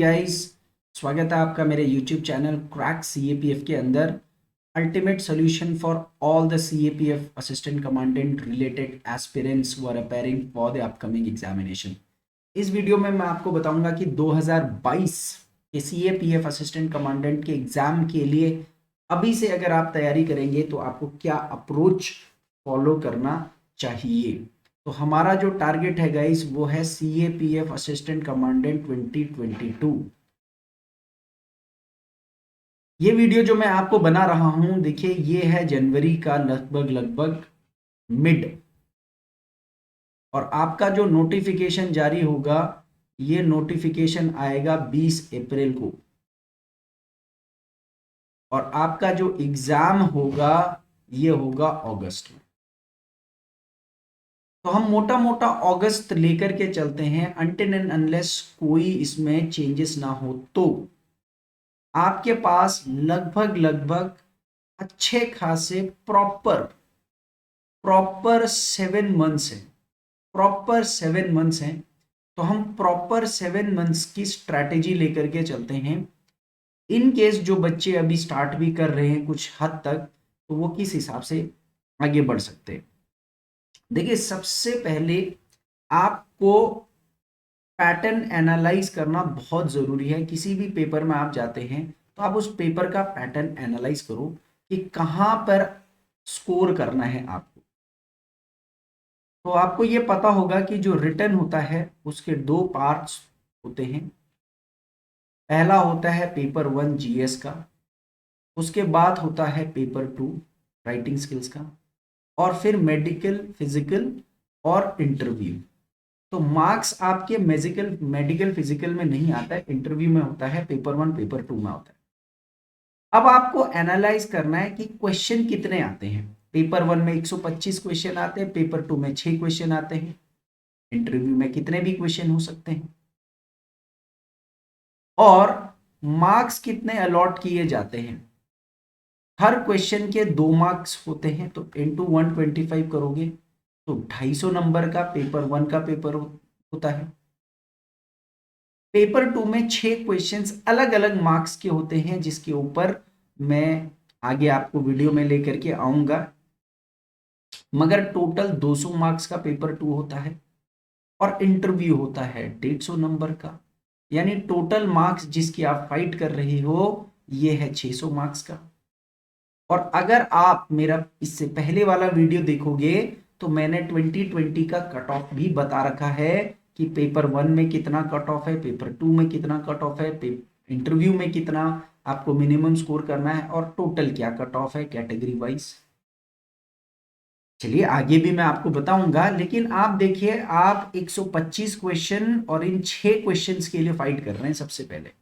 Guys, स्वागत है आपका मेरे YouTube चैनल क्रैक CAPF के अंदर। Ultimate solution for all the CAPF assistant commandant related aspirants who are appearing for the upcoming examination. इस video में मैं आपको बताऊंगा कि 2022 के CAPF असिस्टेंट कमांडेंट के एग्जाम के लिए अभी से अगर आप तैयारी करेंगे तो आपको क्या अप्रोच फॉलो करना चाहिए। तो हमारा जो टारगेट है गाइस वो है CAPF असिस्टेंट कमांडेंट 2022। ये वीडियो जो मैं आपको बना रहा हूं, देखिए ये है जनवरी का लगभग मिड, और आपका जो नोटिफिकेशन जारी होगा ये नोटिफिकेशन आएगा 20 अप्रैल को, और आपका जो एग्जाम होगा ये होगा अगस्त में। तो हम मोटा मोटा अगस्त लेकर के चलते हैं, अनटिल एंड अनलेस कोई इसमें चेंजेस ना हो। तो आपके पास लगभग अच्छे खासे प्रॉपर 7 मंथ्स हैं, प्रॉपर 7 मंथ्स हैं। तो हम प्रॉपर 7 मंथ्स की स्ट्रैटेजी लेकर के चलते हैं। इन केस जो बच्चे अभी स्टार्ट भी कर रहे हैं कुछ हद तक, तो वो किस हिसाब से आगे बढ़ सकते हैं। देखिए, सबसे पहले आपको पैटर्न एनालाइज करना बहुत जरूरी है। किसी भी पेपर में आप जाते हैं तो आप उस पेपर का पैटर्न एनालाइज करो कि कहां पर स्कोर करना है आपको। तो आपको ये पता होगा कि जो रिटन होता है उसके 2 पार्ट्स होते हैं। पहला होता है पेपर 1 GS का, उसके बाद होता है पेपर 2 राइटिंग स्किल्स का, और फिर मेडिकल, फिजिकल और इंटरव्यू। तो मार्क्स आपके मेडिकल फिजिकल में नहीं आता है, इंटरव्यू में होता है, पेपर 1 पेपर 2 में होता है। अब आपको एनालाइज करना है कि क्वेश्चन कितने आते हैं। पेपर 1 में 125 क्वेश्चन आते हैं, पेपर 2 में 6 क्वेश्चन आते हैं, इंटरव्यू में कितने भी क्वेश्चन हो सकते हैं, और मार्क्स कितने अलॉट किए जाते हैं। हर क्वेश्चन के 2 मार्क्स होते हैं, तो इंटू 125 करोगे तो 250 नंबर का पेपर 1 का पेपर होता है। पेपर 2 में 6 क्वेश्चंस अलग अलग मार्क्स के होते हैं, जिसके ऊपर मैं आगे आपको वीडियो में लेकर के आऊंगा, मगर टोटल 200 मार्क्स का पेपर 2 होता है, और इंटरव्यू होता है 150 नंबर का। यानी टोटल मार्क्स जिसकी आप फाइट कर रहे हो ये है 600 मार्क्स का। और अगर आप मेरा इससे पहले वाला वीडियो देखोगे तो मैंने 2020 का कट ऑफ भी बता रखा है कि पेपर 1 में कितना कट ऑफ है, पेपर 2 में कितना कट ऑफ है, इंटरव्यू में कितना आपको मिनिमम स्कोर करना है, और टोटल क्या कट ऑफ है कैटेगरी वाइज। चलिए आगे भी मैं आपको बताऊंगा, लेकिन आप देखिए, आप 125 क्वेश्चन और इन 6 क्वेश्चंस के लिए फाइट कर रहे हैं सबसे पहले।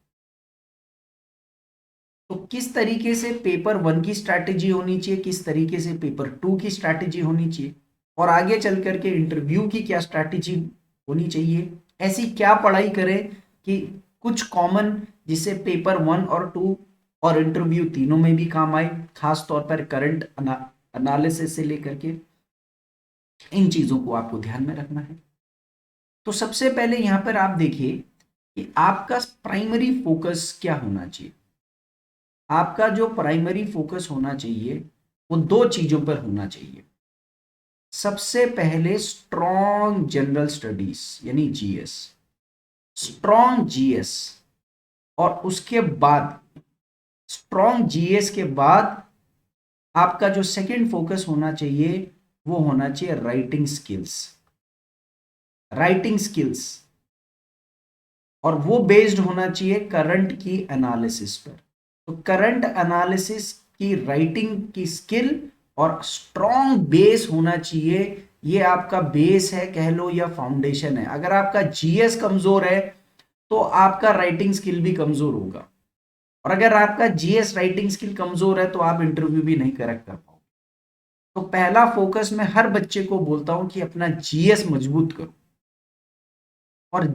तो किस तरीके से पेपर 1 की स्ट्रैटेजी होनी चाहिए, किस तरीके से पेपर 2 की स्ट्रैटेजी होनी चाहिए, और आगे चल करके इंटरव्यू की क्या स्ट्रैटेजी होनी चाहिए। ऐसी क्या पढ़ाई करें कि कुछ कॉमन, जिससे पेपर 1 और 2 और इंटरव्यू तीनों में भी काम आए, खास तौर पर करंट एनालिसिस से लेकर के। इन चीजों को आपको ध्यान में रखना है। तो सबसे पहले यहां पर आप देखिए कि आपका प्राइमरी फोकस क्या होना चाहिए। आपका जो प्राइमरी फोकस होना चाहिए वो 2 चीजों पर होना चाहिए। सबसे पहले स्ट्रॉन्ग जनरल स्टडीज यानी GS, स्ट्रॉन्ग GS, और उसके बाद स्ट्रॉन्ग GS के बाद आपका जो सेकंड फोकस होना चाहिए वो होना चाहिए राइटिंग स्किल्स। राइटिंग स्किल्स, और वो बेस्ड होना चाहिए करंट की एनालिसिस पर। तो करंट एनालिसिस की राइटिंग की स्किल और स्ट्रॉन्ग बेस होना चाहिए। ये आपका बेस है कह लो या फाउंडेशन है। अगर आपका GS कमजोर है तो आपका राइटिंग स्किल भी कमजोर होगा, और अगर आपका GS राइटिंग स्किल कमजोर है तो आप इंटरव्यू भी नहीं करेक्ट कर पाओगे। तो पहला फोकस मैं हर बच्चे को बोलता हूं कि अपना GS मजबूत करो। और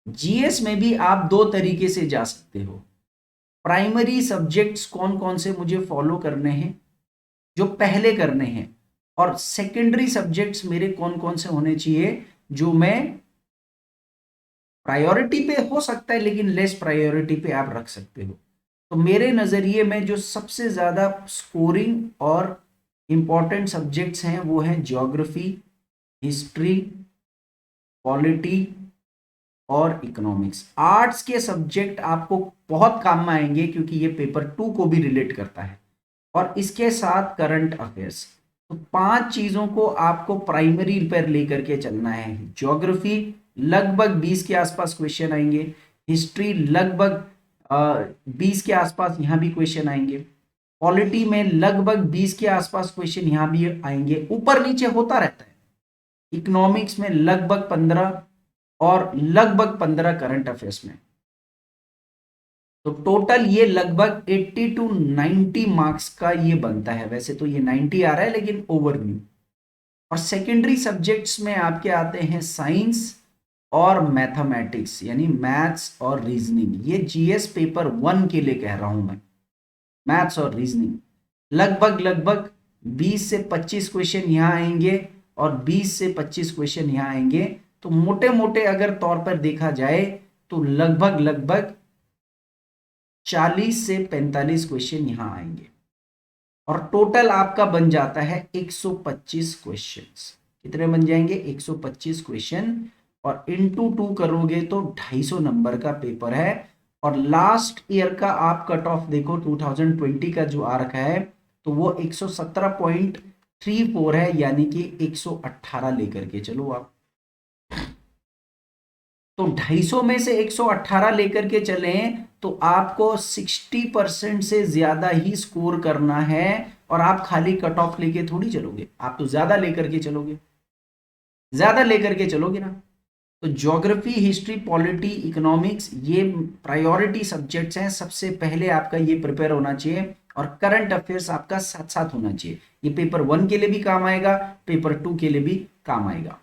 जीएस में भी आप 2 तरीके से जा सकते हो। प्राइमरी सब्जेक्ट्स कौन कौन से मुझे फॉलो करने हैं, जो पहले करने हैं, और सेकेंडरी सब्जेक्ट्स मेरे कौन कौन से होने चाहिए जो मैं प्रायोरिटी पे हो सकता है लेकिन लेस प्रायोरिटी पे आप रख सकते हो। तो मेरे नजरिए में जो सबसे ज्यादा स्कोरिंग और इम्पोर्टेंट सब्जेक्ट्स हैं वो हैं ज्योग्राफी, हिस्ट्री, पॉलिटी और इकोनॉमिक्स। आर्ट्स के सब्जेक्ट आपको बहुत काम में आएंगे क्योंकि ये पेपर 2 को भी रिलेट करता है, और इसके साथ करंट अफेयर्स। तो 5 चीजों को आपको प्राइमरी पर लेकर के चलना है। ज्योग्राफी लगभग 20 के आसपास क्वेश्चन आएंगे, हिस्ट्री लगभग 20 के आसपास यहाँ भी क्वेश्चन आएंगे, पॉलिटी में लगभग 20 के आसपास क्वेश्चन यहाँ भी आएंगे, ऊपर नीचे होता रहता है। इकोनॉमिक्स में लगभग 15 और लगभग 15 करंट अफेयर्स में। तो टोटल ये लगभग 80 टू 90 मार्क्स का ये बनता है। वैसे तो ये 90 आ रहा है लेकिन ओवरव्यू। और सेकेंडरी सब्जेक्ट्स में आपके आते हैं साइंस और मैथमेटिक्स, यानी मैथ्स और रीजनिंग। ये जीएस पेपर 1 के लिए कह रहा हूं मैं, मैथ्स और रीजनिंग। लगभग लगभग 20 से 25 क्वेश्चन यहाँ आएंगे और 20 से 25 क्वेश्चन यहाँ आएंगे। तो मोटे मोटे अगर तौर पर देखा जाए तो लगभग लगभग 40 से 45 क्वेश्चन यहां आएंगे और टोटल आपका बन जाता है 125 क्वेश्चंस। कितने बन जाएंगे? 125 क्वेश्चन, और इंटू 2 करोगे तो 250 नंबर का पेपर है। और लास्ट ईयर का आप कट ऑफ देखो 2020 का जो आ रखा है तो वो 117.34 है, यानी कि 118 लेकर के चलो आप। तो 250 में से 118 लेकर के चलें तो आपको 60% से ज्यादा ही स्कोर करना है, और आप खाली कट ऑफ लेके थोड़ी चलोगे, आप तो ज्यादा लेकर के चलोगे, ज्यादा लेकर के चलोगे ना। तो ज्योग्राफी, हिस्ट्री, पॉलिटी, इकोनॉमिक्स ये प्रायोरिटी सब्जेक्ट्स हैं। सबसे पहले आपका ये प्रिपेयर होना चाहिए, और करंट अफेयर्स आपका साथ साथ होना चाहिए। ये पेपर 1 के लिए भी काम आएगा, पेपर 2 के लिए भी काम आएगा।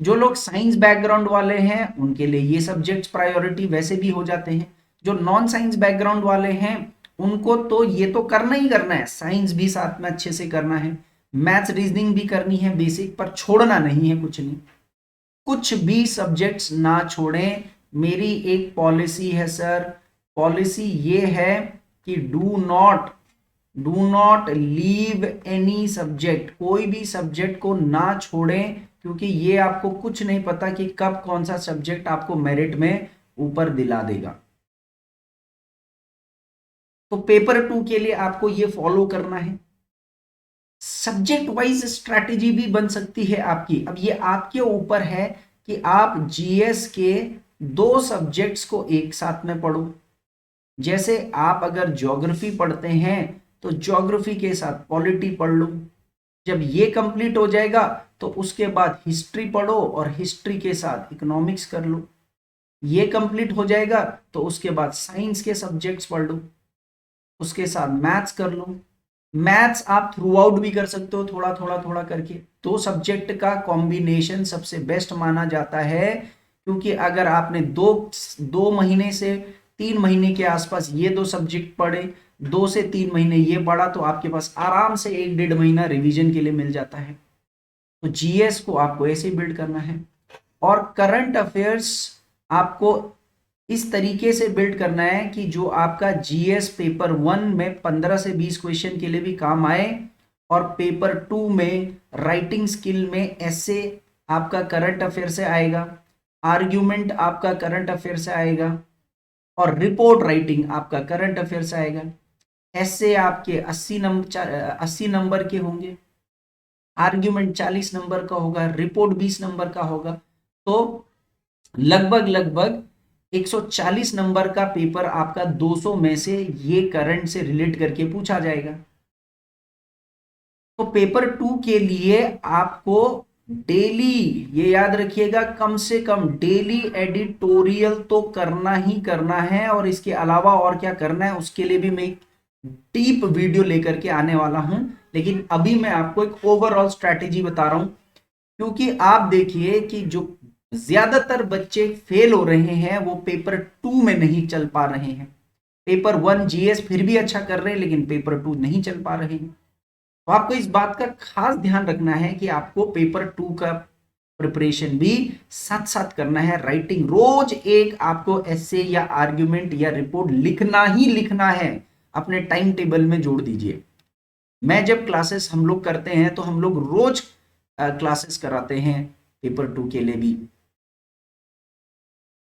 जो लोग साइंस बैकग्राउंड वाले हैं उनके लिए ये सब्जेक्ट्स प्रायोरिटी वैसे भी हो जाते हैं। जो नॉन साइंस बैकग्राउंड वाले हैं उनको तो ये तो करना ही करना है, साइंस भी साथ में अच्छे से करना है, मैथ्स रीजनिंग भी करनी है बेसिक, पर छोड़ना नहीं है कुछ नहीं, कुछ भी सब्जेक्ट्स ना छोड़ें। मेरी एक पॉलिसी है सर, पॉलिसी ये है कि do not leave any subject, कोई भी सब्जेक्ट को ना छोड़ें, क्योंकि ये आपको कुछ नहीं पता कि कब कौन सा सब्जेक्ट आपको मेरिट में ऊपर दिला देगा। तो पेपर 2 के लिए आपको ये फॉलो करना है। सब्जेक्ट वाइज स्ट्रैटेजी भी बन सकती है आपकी। अब ये आपके ऊपर है कि आप जीएस के 2 सब्जेक्ट्स को एक साथ में पढ़ो। जैसे आप अगर ज्योग्राफी पढ़ते हैं तो ज्योग्राफी के साथ पॉलिटी पढ़ लो। जब ये कंप्लीट हो जाएगा तो उसके बाद हिस्ट्री पढ़ो और हिस्ट्री के साथ इकोनॉमिक्स कर लो। ये कंप्लीट हो जाएगा तो उसके बाद साइंस के सब्जेक्ट्स पढ़ लो, उसके साथ मैथ्स कर लो। मैथ्स आप थ्रू आउट भी कर सकते हो, थोड़ा थोड़ा थोड़ा करके। 2 सब्जेक्ट का कॉम्बिनेशन सबसे बेस्ट माना जाता है, क्योंकि अगर आपने दो महीने से 3 महीने के आसपास ये 2 सब्जेक्ट पढ़े, 2 से 3 महीने ये पढ़ा, तो आपके पास आराम से 1-1.5 महीना रिवीजन के लिए मिल जाता है। तो जीएस को आपको ऐसे बिल्ड करना है। और करंट अफेयर्स आपको इस तरीके से बिल्ड करना है कि जो आपका जीएस पेपर 1 में 15 से 20 क्वेश्चन के लिए भी काम आए, और पेपर 2 में राइटिंग स्किल में ऐसे आपका करंट अफेयर से आएगा, आर्ग्यूमेंट आपका करंट अफेयर से आएगा, और रिपोर्ट राइटिंग आपका करंट अफेयर से आएगा। ऐसे आपके 80 नंबर के होंगे, आर्ग्यूमेंट 40 नंबर का होगा, रिपोर्ट 20 नंबर का होगा। तो लगभग लगभग 140 नंबर का पेपर आपका 200 में से ये करंट से रिलेट करके पूछा जाएगा। तो पेपर 2 के लिए आपको डेली, ये याद रखिएगा, कम से कम डेली एडिटोरियल तो करना ही करना है। और इसके अलावा और क्या करना है उसके लिए भी मैं एक डीप वीडियो लेकर के आने वाला हूं, लेकिन अभी मैं आपको एक ओवरऑल स्ट्रैटेजी बता रहा हूं। क्योंकि आप देखिए कि जो ज्यादातर बच्चे फेल हो रहे हैं वो पेपर 2 में नहीं चल पा रहे हैं। पेपर 1 जीएस फिर भी अच्छा कर रहे हैं लेकिन पेपर 2 नहीं चल पा रहे हैं। तो आपको इस बात का खास ध्यान रखना है कि आपको पेपर 2 का प्रिपरेशन भी साथ साथ करना है। राइटिंग रोज एक आपको एसे या आर्ग्यूमेंट या रिपोर्ट लिखना ही लिखना है, अपने टाइम टेबल में जोड़ दीजिए। मैं जब क्लासेस हम लोग करते हैं तो हम लोग रोज क्लासेस कराते हैं पेपर 2 के लिए भी।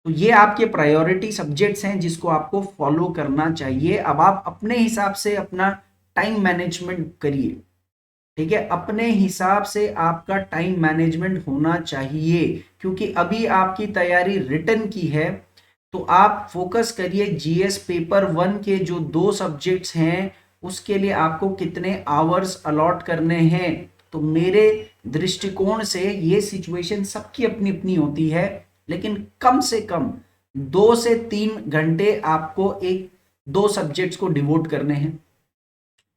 तो ये आपके प्रायोरिटी सब्जेक्ट्स हैं जिसको आपको फॉलो करना चाहिए। अब आप अपने हिसाब से अपना टाइम मैनेजमेंट करिए, ठीक है, अपने हिसाब से आपका टाइम मैनेजमेंट होना चाहिए, क्योंकि अभी आपकी तैयारी रिटन की है। तो आप फोकस करिए जीएस पेपर 1 के जो 2 सब्जेक्ट्स हैं उसके लिए आपको कितने आवर्स अलॉट करने हैं। तो मेरे दृष्टिकोण से ये सिचुएशन सबकी अपनी अपनी होती है, लेकिन कम से कम 2 से 3 घंटे आपको एक 2 सब्जेक्ट्स को डिवोट करने हैं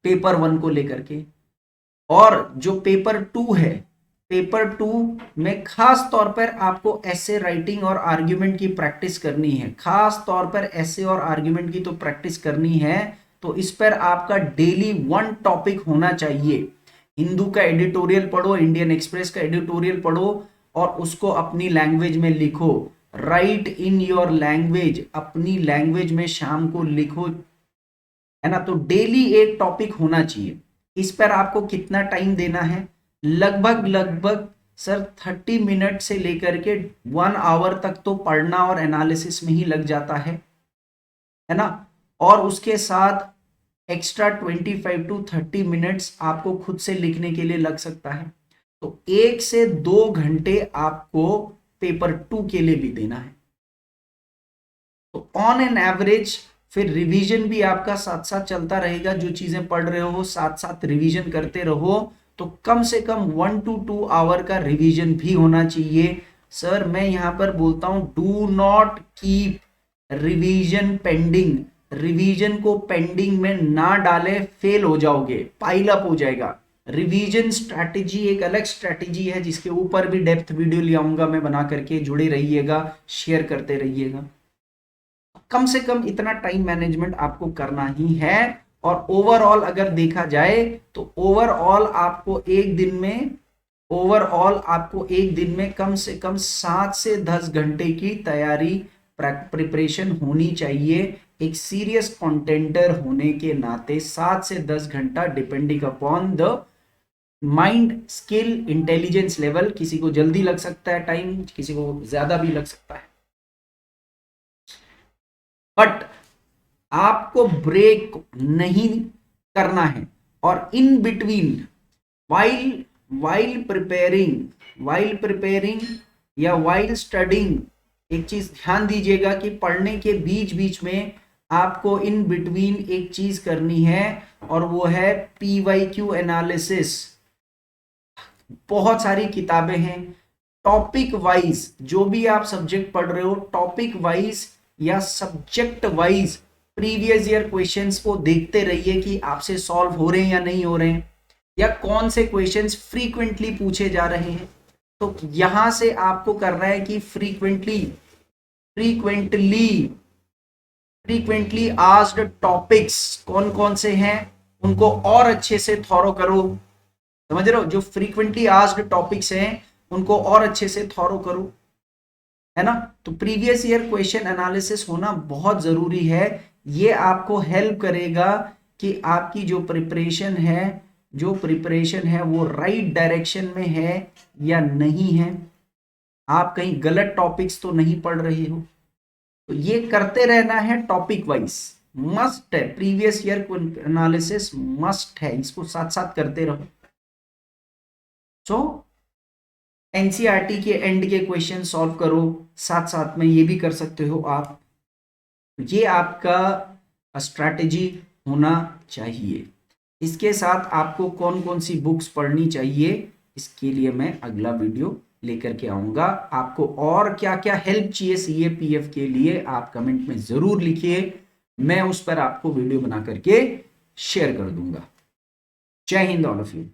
पेपर 1 को लेकर के। और जो पेपर 2 है, पेपर 2 में खास तौर पर आपको ऐसे राइटिंग और आर्ग्यूमेंट की प्रैक्टिस करनी है। खास तौर पर ऐसे और आर्ग्यूमेंट की तो प्रैक्टिस करनी है, तो इस पर आपका डेली 1 टॉपिक होना चाहिए। हिंदू का एडिटोरियल पढ़ो, इंडियन एक्सप्रेस का एडिटोरियल पढ़ो और उसको अपनी लैंग्वेज में लिखो। राइट इन योर लैंग्वेज, अपनी लैंग्वेज में शाम को लिखो, है ना। तो डेली एक टॉपिक होना चाहिए। इस पर आपको कितना टाइम देना है? लगभग सर 30 मिनट से लेकर के 1 आवर तक तो पढ़ना और एनालिसिस में ही लग जाता है ना। और उसके साथ एक्स्ट्रा 25 टू 30 मिनट्स आपको खुद से लिखने के लिए लग सकता है। तो 1 से 2 घंटे आपको पेपर 2 के लिए भी देना है। तो ऑन एन एवरेज फिर रिवीजन भी आपका साथ साथ चलता रहेगा। जो चीजें पढ़ रहे हो साथ साथ रिवीजन करते रहो। तो कम से कम 1 to 2 आवर का रिवीजन भी होना चाहिए। सर मैं यहां पर बोलता हूं, do not keep revision pending. Revision को पेंडिंग में ना डाले, फेल हो जाओगे, पाइल अप हो जाएगा। रिवीजन स्ट्रैटेजी एक अलग स्ट्रैटेजी है जिसके ऊपर भी डेप्थ वीडियो ले आऊंगा मैं बना करके। जुड़े रहिएगा, शेयर करते रहिएगा। कम से कम इतना टाइम मैनेजमेंट आपको करना ही है। और ओवरऑल अगर देखा जाए तो ओवरऑल आपको एक दिन में कम से कम 7 से 10 घंटे की तैयारी प्रिपरेशन होनी चाहिए। एक सीरियस कंटेंटर होने के नाते 7 से 10 घंटा, depending upon the mind skill intelligence level. किसी को जल्दी लग सकता है टाइम, किसी को ज्यादा भी लग सकता है, बट आपको ब्रेक नहीं करना है। और इन बिटवीन वाइल प्रिपेयरिंग या वाइल स्टडिंग, एक चीज ध्यान दीजिएगा कि पढ़ने के बीच बीच में आपको इन बिटवीन एक चीज करनी है, और वो है PYQ एनालिसिस। बहुत सारी किताबें हैं टॉपिक वाइज, जो भी आप सब्जेक्ट पढ़ रहे हो टॉपिक वाइज या subject wise previous year questions को देखते रहिए कि आपसे सॉल्व हो रहे हैं या नहीं हो रहे हैं, या कौन से क्वेश्चंस फ्रीक्वेंटली पूछे जा रहे हैं। तो यहां से आपको करना है कि फ्रीक्वेंटली आस्क्ड टॉपिक्स कौन कौन से हैं उनको और अच्छे से थॉरो करो। समझ रहे हो? जो फ्रीक्वेंटली आस्क्ड टॉपिक्स हैं उनको और अच्छे से थॉरो करो, है ना। तो प्रीवियस ईयर क्वेश्चन एनालिसिस होना बहुत जरूरी है। ये आपको हेल्प करेगा कि आपकी जो प्रिपरेशन है वो राइट डायरेक्शन में है या नहीं है, आप कहीं गलत टॉपिक्स तो नहीं पढ़ रहे हो। तो ये करते रहना है टॉपिक वाइज, मस्ट है। प्रीवियस ईयर एनालिसिस मस्ट है, इसको साथ साथ करते रहो। सो एनसीईआरटी के एंड के क्वेश्चन सॉल्व करो, साथ साथ में ये भी कर सकते हो आप। ये आपका स्ट्रैटेजी होना चाहिए। इसके साथ आपको कौन कौन सी बुक्स पढ़नी चाहिए, इसके लिए मैं अगला वीडियो लेकर के आऊंगा। आपको और क्या क्या हेल्प चाहिए CAPF के लिए आप कमेंट में जरूर लिखिए, मैं उस पर आपको वीडियो बना करके शेयर कर दूंगा। जय हिंद ऑल ऑफ यू।